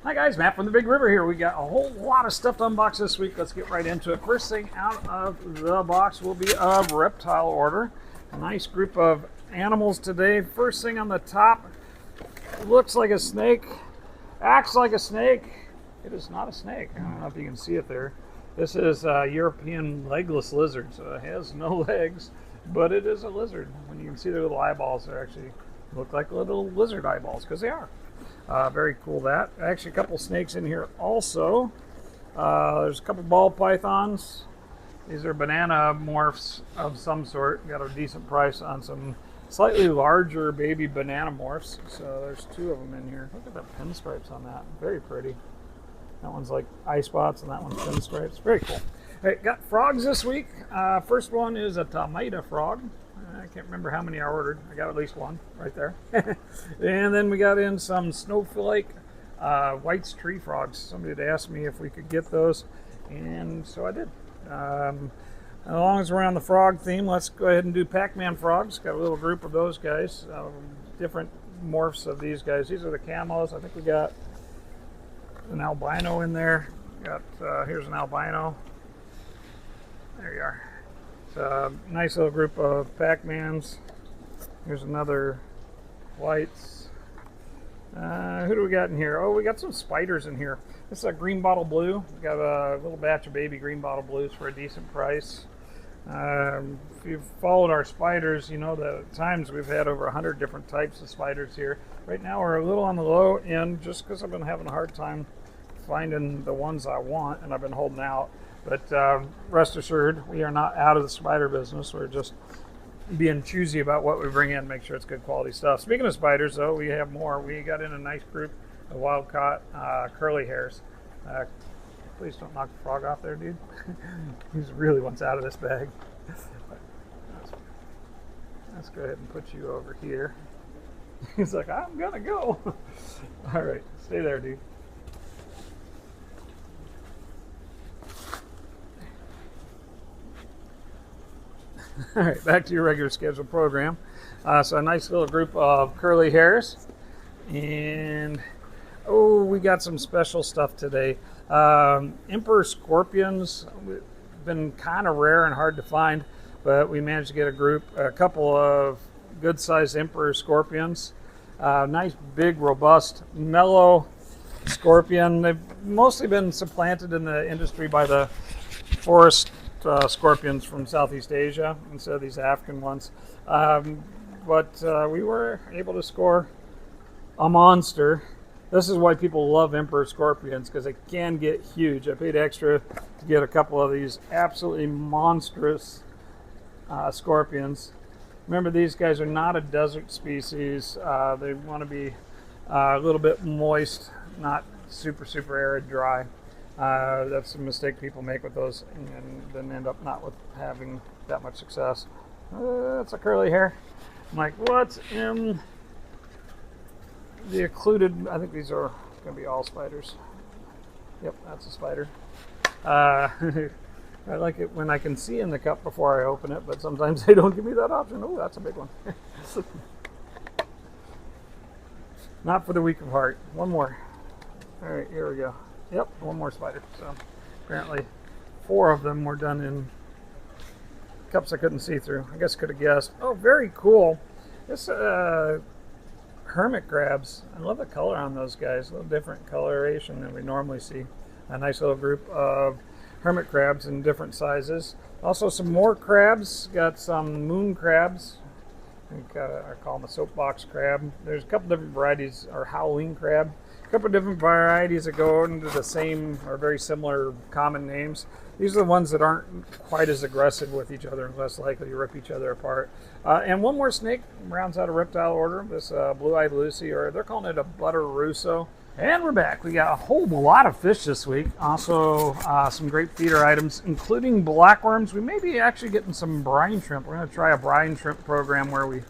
Hi guys, Matt from the Big River here. We got a whole lot of stuff to unbox this week. Let's get right into it. First thing out of the box will be a reptile order. A nice group of animals today. First thing on the top looks like a snake, acts like a snake. It is not a snake. I don't know if you can see it there. This is a European legless lizard, so it has no legs, but it is a lizard. When you can see their little eyeballs, they actually look like little lizard eyeballs, because they are. Very cool that. Actually, a couple snakes in here also. There's a couple ball pythons. These are banana morphs of some sort. Got a decent price on some slightly larger baby banana morphs. So there's two of them in here. Look at the pinstripes on that. Very pretty. That one's like eye spots and that one's pinstripes. Very cool. All right, got frogs this week. First one is a Tomato frog. I can't remember how many I ordered. I got at least one right there. And then we got in some snowflake White's tree frogs. Somebody had asked me if we could get those, and so I did. As long as we're on the frog theme, let's go ahead and do Pac-Man frogs. Got a little group of those guys. Different morphs of these guys. These are the camos. I think we got an albino in there. Here's an albino. There you are. Nice little group of Pac-Mans. Here's another whites. Who do we got in here? Oh, we got some spiders in here. This is a green bottle blue. We got a little batch of baby green bottle blues for a decent price. If you've followed our spiders, you know that at times we've had over 100 different types of spiders here. Right now we're a little on the low end just because I've been having a hard time finding the ones I want, and I've been holding out. But rest assured, we are not out of the spider business. We're just being choosy about what we bring in, make sure it's good quality stuff. Speaking of spiders, though, we have more. We got in a nice group of wild-caught curly hairs. Please don't knock the frog off there, dude. He really wants out of this bag. Let's go ahead and put you over here. He's like, I'm gonna go. All right, stay there, dude. All right, back to your regular scheduled program. So a nice little group of curly hairs. And, oh, we got some special stuff today. Emperor scorpions, been kind of rare and hard to find, but we managed to get a couple of good-sized emperor scorpions. Nice, big, robust, mellow scorpion. They've mostly been supplanted in the industry by the forest scorpions from Southeast Asia instead of these African ones. But we were able to score a monster. This is why people love emperor scorpions, because they can get huge. I paid extra to get a couple of these absolutely monstrous scorpions. Remember, these guys are not a desert species. They want to be a little bit moist, not super arid dry. That's a mistake people make with those, and then end up not with having that much success. That's a curly hair. I'm like, what's in the occluded? I think these are going to be all spiders. Yep, that's a spider. I like it when I can see in the cup before I open it, but sometimes they don't give me that option. Oh, that's a big one. Not for the weak of heart. One more. All right, here we go. Yep, one more spider. So apparently 4 of them were done in cups I couldn't see through. I guess I could have guessed. Oh, very cool. This hermit crabs. I love the color on those guys. A little different coloration than we normally see. A nice little group of hermit crabs in different sizes. Also some more crabs. Got some moon crabs. I call them a soapbox crab. There's a couple different varieties, or Halloween crab. A couple of different varieties that go into the same or very similar common names. These are the ones that aren't quite as aggressive with each other and less likely to rip each other apart. And one more snake rounds out a reptile order. This blue-eyed Lucy, or they're calling it a butter russo. And we're back. We got a whole lot of fish this week. Also, some great feeder items, including blackworms. We may be actually getting some brine shrimp. We're going to try a brine shrimp program where we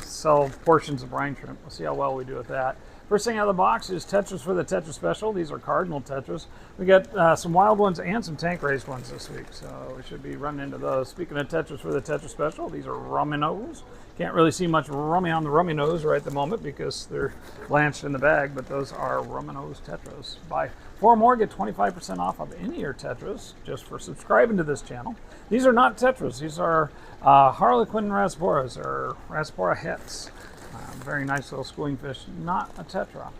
sell portions of brine shrimp. We'll see how well we do with that. First thing out of the box is tetras for the Tetra Special. These are cardinal tetras. We got some wild ones and some tank raised ones this week, so we should be running into those. Speaking of tetras for the Tetra Special, these are rummy nose. Can't really see much rummy on the rummy nose right at the moment because they're blanched in the bag, but those are rummy nose tetras. Buy 4 more, get 25% off of any of your tetras just for subscribing to this channel. These are not tetras. These are Harlequin rasporas, or Raspora herps. Very nice little schooling fish, not a tetra.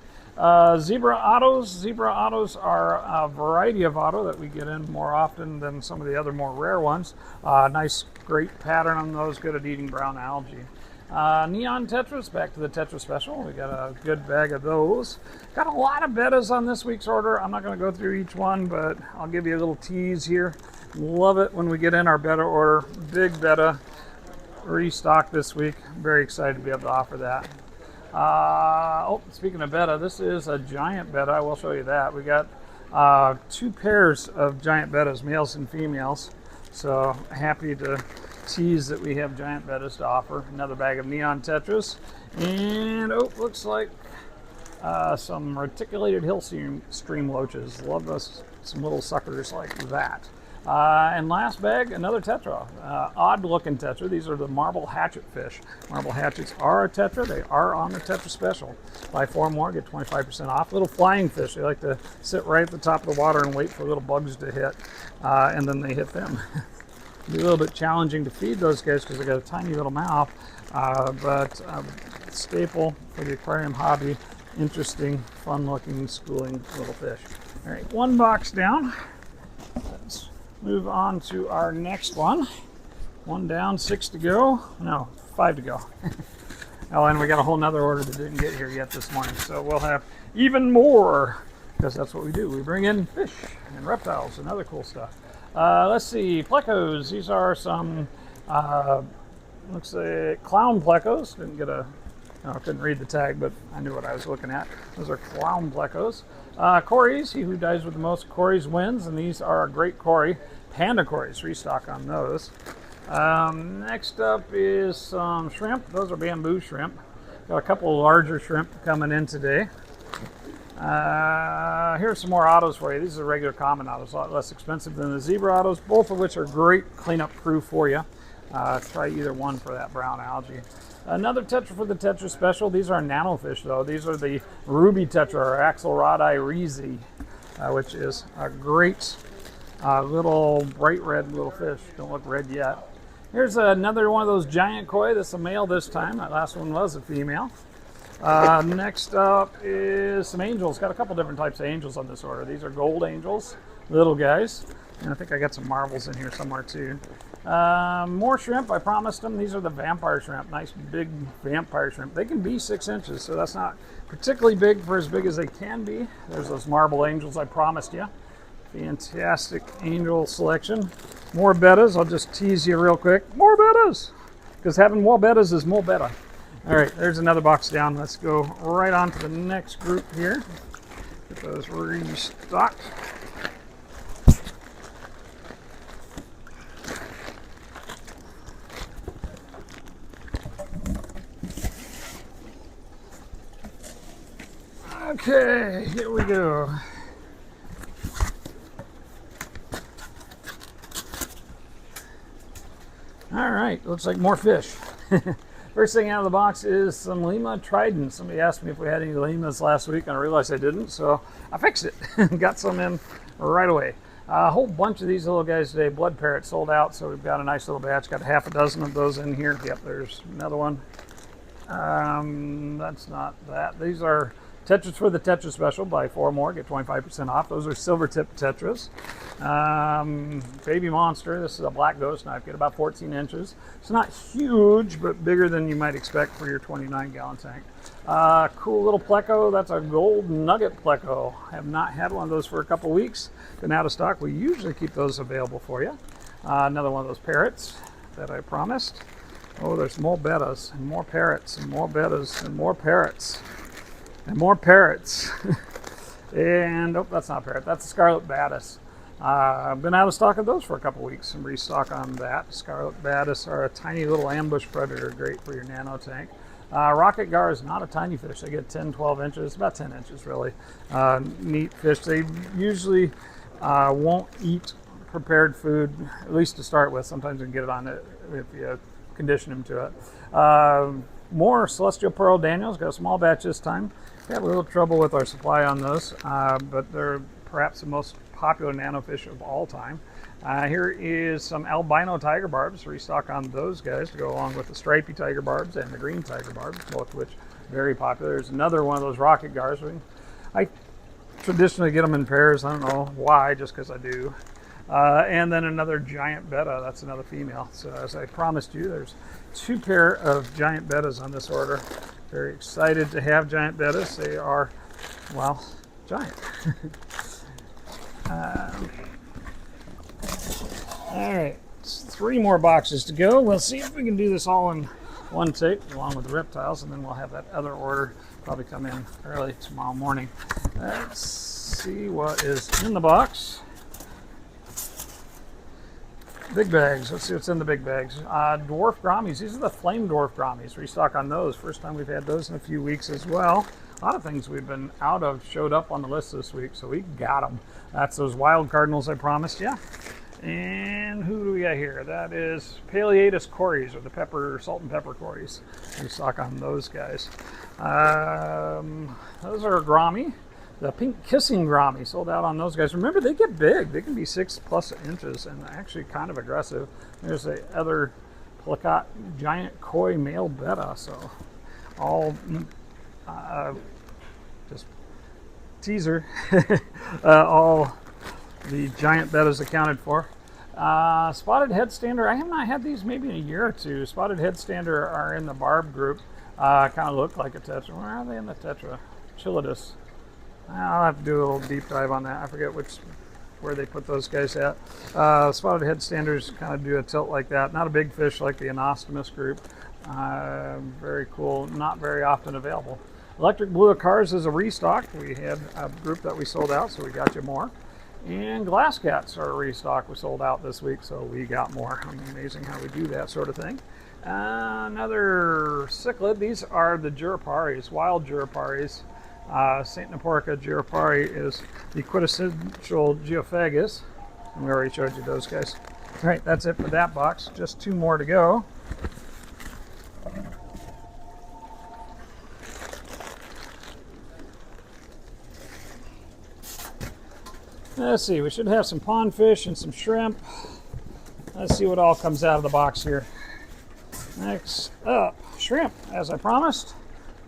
Zebra ottos. Zebra ottos are a variety of otto that we get in more often than some of the other more rare ones. Nice, great pattern on those, good at eating brown algae. Neon tetras, back to the Tetra Special. We got a good bag of those. Got a lot of bettas on this week's order. I'm not going to go through each one, but I'll give you a little tease here. Love it when we get in our betta order. Big betta restock this week. Very excited to be able to offer that. Speaking of betta, this is a giant betta. I will show you that. We got 2 pairs of giant bettas, males and females. So happy to tease that we have giant bettas to offer. Another bag of neon tetras. And looks like some reticulated hill stream loaches. Love those, some little suckers like that. And last bag, another tetra. Odd looking tetra. These are the marble hatchet fish. Marble hatchets are a tetra. They are on the Tetra Special. Buy 4 more, get 25% off. Little flying fish. They like to sit right at the top of the water and wait for little bugs to hit, and then they hit them. It'll be a little bit challenging to feed those guys because they got a tiny little mouth, but staple for the aquarium hobby. Interesting, fun looking, schooling little fish. All right, 1 box down. Let's move on to our next one. 1 down, 6 to go. No, 5 to go. Oh, and we got a whole nother order that didn't get here yet this morning, so we'll have even more because that's what we do. We bring in fish and reptiles and other cool stuff. Let's see, plecos. These are some, looks like clown plecos. Couldn't read the tag, but I knew what I was looking at. Those are clown plecos. Cories, he who dies with the most cories wins, and these are a great cory. Panda cories, restock on those. Next up is some shrimp. Those are bamboo shrimp. Got a couple of larger shrimp coming in today. Here's some more ottos for you. These are regular common ottos, a lot less expensive than the zebra ottos, both of which are great cleanup proof for you. Try either one for that brown algae. Another tetra for the Tetra Special. These are nanofish though. These are the ruby tetra, or Axelrodi rezi, which is a great little bright red little fish. Don't look red yet. Here's another one of those giant koi. This is a male this time. That last one was a female. Next up is some angels. Got a couple different types of angels on this order. These are gold angels, little guys. And I think I got some marbles in here somewhere too. More shrimp, I promised them. These are the vampire shrimp, nice big vampire shrimp. They can be 6 inches, so that's not particularly big for as big as they can be. There's those marble angels I promised you. Fantastic angel selection. More bettas, I'll just tease you real quick. More bettas, because having more bettas is more betta. All right, there's another box down. Let's go right on to the next group here. Get those restocked. Okay, here we go. All right, looks like more fish. First thing out of the box is some Lima trident. Somebody asked me if we had any Limas last week, and I realized I didn't, so I fixed it. Got some in right away. A whole bunch of these little guys today. Blood parrot sold out, so we've got a nice little batch. Got half a dozen of those in here. Yep, there's another one. That's not that. These are tetras for the Tetra Special. Buy 4 more, get 25% off. Those are silver tip tetras. Baby monster. This is a black ghost knife. Get about 14 inches. It's not huge, but bigger than you might expect for your 29-gallon tank. Cool little pleco. That's a gold nugget pleco. Have not had one of those for a couple weeks. Been out of stock. We usually keep those available for you. Another one of those parrots that I promised. Oh, there's more bettas and more parrots and more bettas and more parrots. And more parrots. And, oh, that's not a parrot. That's a scarlet batis. I've been out of stock of those for a couple weeks. Some restock on that. Scarlet batis are a tiny little ambush predator. Great for your nano tank. Rocket gar is not a tiny fish. They get 10, 12 inches, about 10 inches really. Neat fish. They usually won't eat prepared food, at least to start with. Sometimes you can get it on it if you condition them to it. More celestial pearl Daniels. Got a small batch this time. We have a little trouble with our supply on those, but they're perhaps the most popular nanofish of all time. Here is some albino tiger barbs. Restock on those guys to go along with the stripy tiger barbs and the green tiger barbs, both of which are very popular. There's another one of those rocket gars. I traditionally get them in pairs. I don't know why, just because I do. And then another giant betta. That's another female. So as I promised you, there's 2 pair of giant bettas on this order. Very excited to have giant bettas. They are, well, giant. All right, 3 more boxes to go. We'll see if we can do this all in one take, along with the reptiles, and then we'll have that other order probably come in early tomorrow morning. Let's see what is in the box. Big bags. Let's see what's in the big bags. Dwarf grammies. These are the flame dwarf grammies. Restock on those. First time we've had those in a few weeks as well. A lot of things we've been out of showed up on the list this week, so we got them. That's those wild cardinals I promised you. And who do we got here? That is Paleatus cories, or the salt and pepper cories. Restock on those guys. Those are grammy. The pink kissing grammy sold out on those guys. Remember, they get big. They can be 6+ inches and actually kind of aggressive. There's the other plakat giant koi male betta. So all just teaser. All the giant bettas accounted for. Spotted headstander. I have not had these maybe in a year or two. Spotted headstander are in the barb group. Kind of look like a tetra. Where are they in the tetra? Chilidus. I'll have to do a little deep dive on that. I forget where they put those guys at. Spotted headstanders kind of do a tilt like that. Not a big fish like the anastomus group. Very cool. Not very often available. Electric blue cars is a restock. We had a group that we sold out, so we got you more. And glass cats are a restock. We sold out this week, so we got more. Amazing how we do that sort of thing. Another cichlid. These are the Juraparis, wild Juraparis. St. Neporica Jurapari is the quintessential Geophagus. And we already showed you those guys. All right, that's it for that box. Just 2 more to go. Let's see, we should have some pond fish and some shrimp. Let's see what all comes out of the box here. Next up, shrimp, as I promised.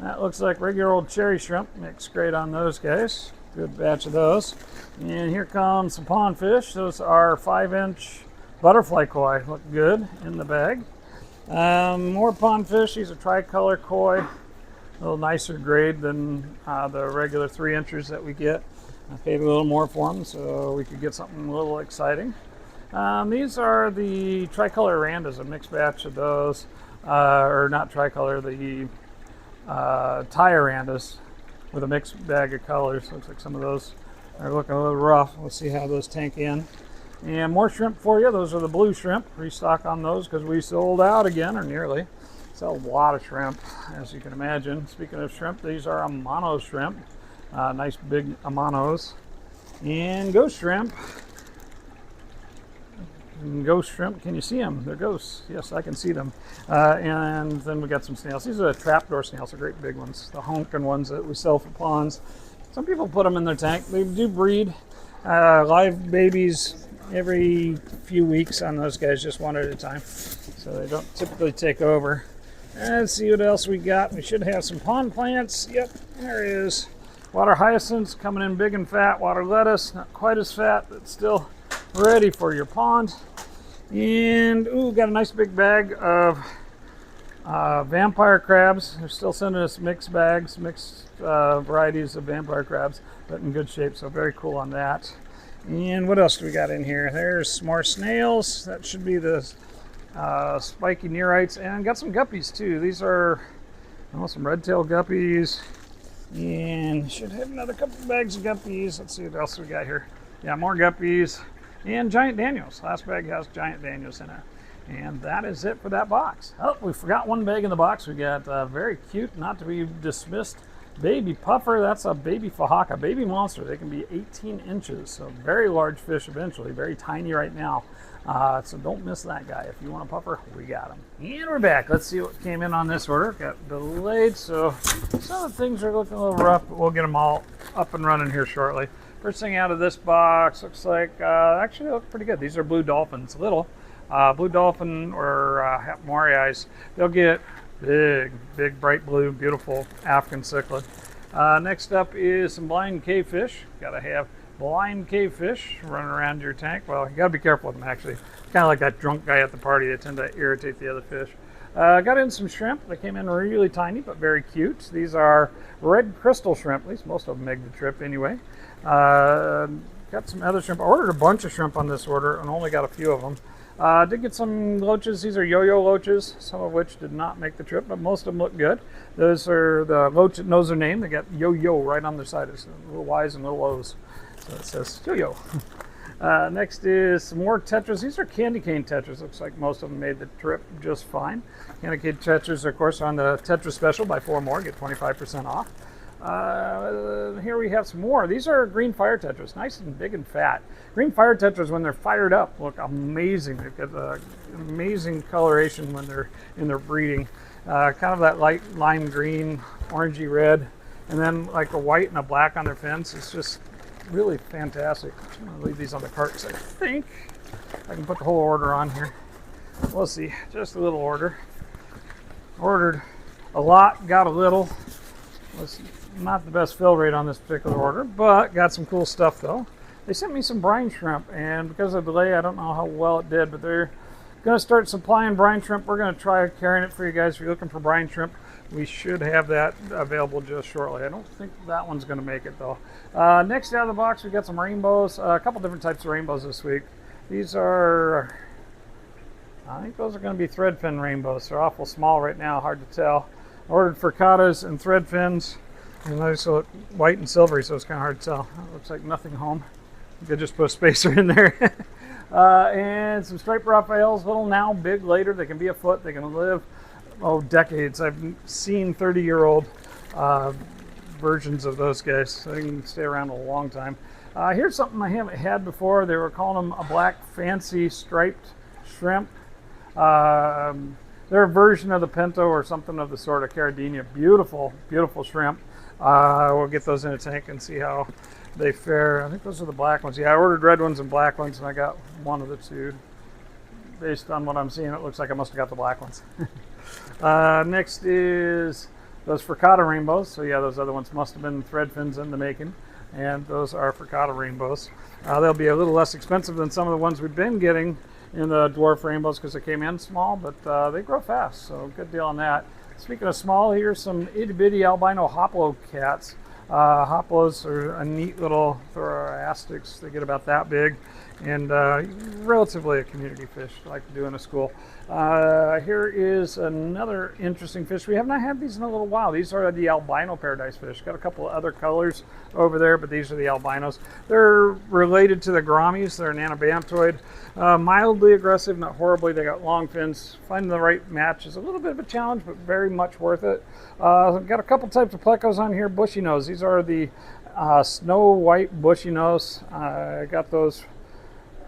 That looks like regular old cherry shrimp. Mixed great on those guys. Good batch of those. And here comes some pond fish. Those are 5-inch butterfly koi. Look good in the bag. More pond fish. These are tricolor koi. A little nicer grade than the regular 3-inchers that we get. I paid a little more for them so we could get something a little exciting. These are the tricolor randas, a mixed batch of those. Or not tricolor, the Tyarandas with a mixed bag of colors. Looks like some of those are looking a little rough. Let's see how those tank in. And more shrimp for you. Those are the blue shrimp. Restock on those because we sold out again, or nearly. Sell a lot of shrimp, as you can imagine. Speaking of shrimp, these are Amano shrimp. Nice big Amanos. And ghost shrimp. Ghost shrimp, can you see them? They're ghosts. Yes, I can see them. And then we got some snails. These are the trapdoor snails, the great big ones, the honking ones that we sell for ponds. Some people put them in their tank. They do breed live babies every few weeks on those guys, just one at a time. So they don't typically take over. Let's see what else we got. We should have some pond plants. Yep, there it is. Water hyacinths coming in big and fat. Water lettuce, not quite as fat, but still ready for your pond. And ooh, got a nice big bag of vampire crabs. They're still sending us mixed bags, mixed varieties of vampire crabs, but in good shape, so very cool on that. And what else do we got in here? There's some more snails. That should be the spiky neorites, and got some guppies too. These are some red-tailed guppies, and should have another couple bags of guppies. Let's see what else we got here. Yeah, more guppies and giant Daniels. Last bag has giant Daniels in it. And that is it for that box. Oh, we forgot one bag in the box. We got a very cute, not to be dismissed, baby puffer. That's a baby fahaka, baby monster. They can be 18 inches, so very large fish eventually, very tiny right now. So don't miss that guy. If you want a puffer, we got him. And we're back. Let's see what came in on this order. Got delayed, so some of the things are looking a little rough, but we'll get them all up and running here shortly. First thing out of this box looks like, actually they look pretty good. These are blue dolphins, little. Blue dolphin or morii, they'll get big, bright blue, beautiful African cichlid. Next up is some blind cavefish. Gotta have blind cavefish running around your tank. Well, you gotta be careful with them actually. Kind of like that drunk guy at the party. They tend to irritate the other fish. Got in some shrimp. They came in really tiny but very cute. These are red crystal shrimp. At least most of them make the trip anyway. Got some other shrimp. I ordered a bunch of shrimp on this order and only got a few of them. Did get some loaches. These are yo-yo loaches, some of which did not make the trip, but most of them look good. Those are the loach that knows their name. They got yo-yo right on their side. It's little Y's and little O's. So it says yo-yo. Next is some more tetras. These are candy cane tetras. Looks like most of them made the trip just fine. Candy cane tetras, of course, are on the tetra special. Buy 4 more, get 25% off. Here we have some more. These are green fire tetras, nice and big and fat. Green fire tetras, when they're fired up, look amazing. They've got amazing coloration when they're in their breeding. Kind of that light lime green, orangey red, and then like a white and a black on their fins. It's just really fantastic. I'm going to leave these on the carts, I think. I can put the whole order on here. We'll see. Just a little order. Ordered a lot, got a little. Was not the best fill rate on this particular order, but got some cool stuff though. They sent me some brine shrimp, and because of the delay, I don't know how well it did, but they're going to start supplying brine shrimp. We're going to try carrying it for you guys. If you're looking for brine shrimp, we should have that available just shortly. I don't think that one's going to make it though. Next out of the box, we got some rainbows. A couple different types of rainbows this week. These are, I think those are going to be threadfin rainbows. They're awful small right now, hard to tell. Ordered fricatas and thread fins, and those look white and silvery, so it's kind of hard to tell. It looks like nothing home. You could just put a spacer in there. And some striped Raphaels, little now, big later. They can be a foot. They can live, decades. I've seen 30-year-old versions of those guys, so they can stay around a long time. Here's something I haven't had before. They were calling them a black fancy striped shrimp. They're a version of the pinto or something of the sort of CARADINA. Beautiful, beautiful shrimp. We'll get those in a tank and see how they fare. I think those are the black ones. Yeah, I ordered red ones and black ones, and I got one of the two. Based on what I'm seeing, it looks like I must have got the black ones. Next is those fricata rainbows. So yeah, those other ones must have been thread fins in the making. And those are fricata rainbows. They'll be a little less expensive than some of the ones we've been getting in the dwarf rainbows because they came in small, but they grow fast, so good deal on that. Speaking of small, here's some itty-bitty albino hoplo cats. Hoplos are a neat little thoracics. They get about that big, and relatively a community fish, like to do in a school. Here is another interesting fish. We have not had these in a little while. These are the albino paradise fish. Got a couple of other colors over there, but these are the albinos. They're related to the gouramis. They're an anabantoid. Mildly aggressive, not horribly. They got long fins. Finding the right match is a little bit of a challenge, but very much worth it. Got a couple types of plecos on here. Bushy nose. These are the snow white bushy nose. I got those.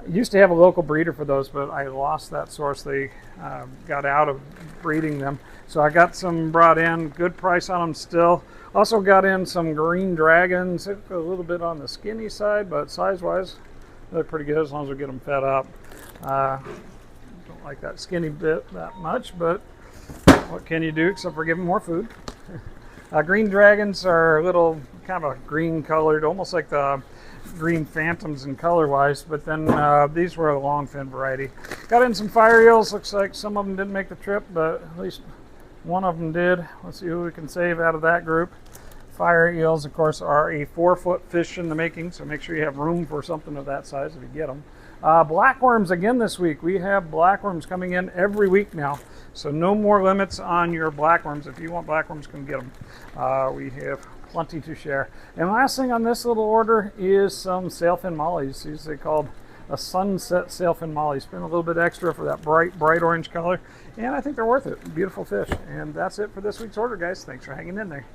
Used to have a local breeder for those, but I lost that source. They got out of breeding them. So I got some brought in. Good price on them still. Also got in some green dragons. A little bit on the skinny side, but size-wise, they're pretty good as long as we get them fed up. Don't like that skinny bit that much, but what can you do except for give them more food? Green dragons are a little kind of a green colored, almost like the green phantoms in color wise, but then these were a long fin variety. Got in some fire eels. Looks like some of them didn't make the trip, but at least one of them did. Let's see who we can save out of that group. Fire eels, of course, are a 4-foot fish in the making, so make sure you have room for something of that size if you get them. Blackworms again this week. We have blackworms coming in every week now, so no more limits on your blackworms. If you want blackworms, come get them. We have plenty to share. And last thing on this little order is some sailfin mollies. These are called a sunset sailfin molly. Spend a little bit extra for that bright orange color, and I think they're worth it. Beautiful fish. And that's it for this week's order, guys. Thanks for hanging in there.